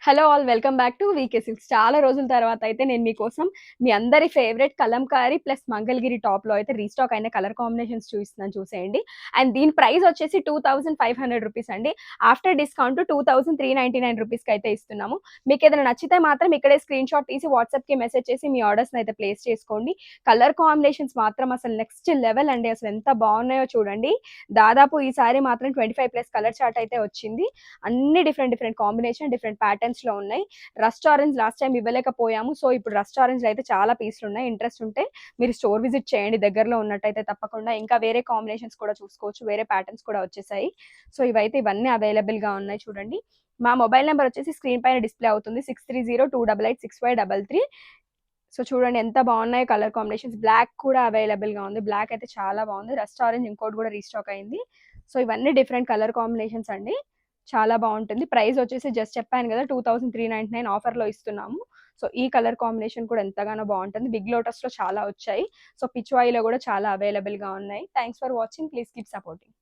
Hello all welcome back to VK silks. చాలా రోజుల తర్వాత అయితే నేను మీకోసం మీ అందరి ఫేవరెట్ కలంకారీ ప్లస్ మంగళగిరి టాప్లో అయితే రీస్టాక్ అయిన కలర్ కాంబినేషన్స్ చూపిస్తున్నాను, చూసేయండి. అండ్ దీని ప్రైస్ వచ్చేసి 2500 రూపీస్ అండి. ఆఫ్టర్ డిస్కౌంట్ 2399 రూపీస్కి అయితే ఇస్తున్నాము. మీకు ఏదైనా నచ్చితే మాత్రం ఇక్కడే స్క్రీన్ షాట్ తీసి వాట్సాప్కి మెసేజ్ చేసి మీ ఆర్డర్స్ని అయితే ప్లేస్ చేసుకోండి. కలర్ కాంబినేషన్స్ మాత్రం అసలు నెక్స్ట్ లెవెల్ అండి. అసలు ఎంత బాగున్నాయో చూడండి. దాదాపు ఈసారి మాత్రం 25+ కలర్ చార్ట్ అయితే వచ్చింది. అన్ని different different combination, different patterns లో ఉన్నాయి. రస్ట్ ఆరెంజ్ లాస్ట్ టైం ఇవ్వలేకపోయాము, సో ఇప్పుడు రస్ట్ ఆరెంజ్ లో అయితే చాలా పీసులు ఉన్నాయి. ఇంట్రెస్ట్ ఉంటే మీరు స్టోర్ విజిట్ చేయండి దగ్గరలో ఉన్నట్టయితే తప్పకుండా. ఇంకా వేరే కాంబినేషన్స్ కూడా చూసుకోవచ్చు, వేరే ప్యాటర్న్స్ కూడా వచ్చేసాయి. సో ఇవన్నీ అవైలబుల్ గా ఉన్నాయి చూడండి. మా మొబైల్ నెంబర్ వచ్చేసి స్క్రీన్ పైన డిస్ప్లే అవుతుంది, 6302886533. సో చూడండి ఎంత బాగున్నాయి కలర్ కాంబినేషన్స్. బ్లాక్ కూడా అవైలబుల్ గా ఉంది, బ్లాక్ అయితే చాలా బాగుంది. రస్ట్ ఆరెంజ్ ఇంకోటి కూడా రీస్టాక్ అయింది. సో ఇవన్నీ డిఫరెంట్ కలర్ కాంబినేషన్స్ అండి, చాలా బాగుంటుంది. ప్రైస్ వచ్చేసి జస్ట్ చెప్పాను కదా, 2399 ఆఫర్లో ఇస్తున్నాము. సో ఈ కలర్ కాంబినేషన్ కూడా ఎంతగానో బాగుంటుంది. బిగ్ లోటస్లో చాలా వచ్చాయి. సో పిచ్వాయిలో కూడా చాలా అవైలబుల్గా ఉన్నాయి. Thanks for watching, please keep supporting.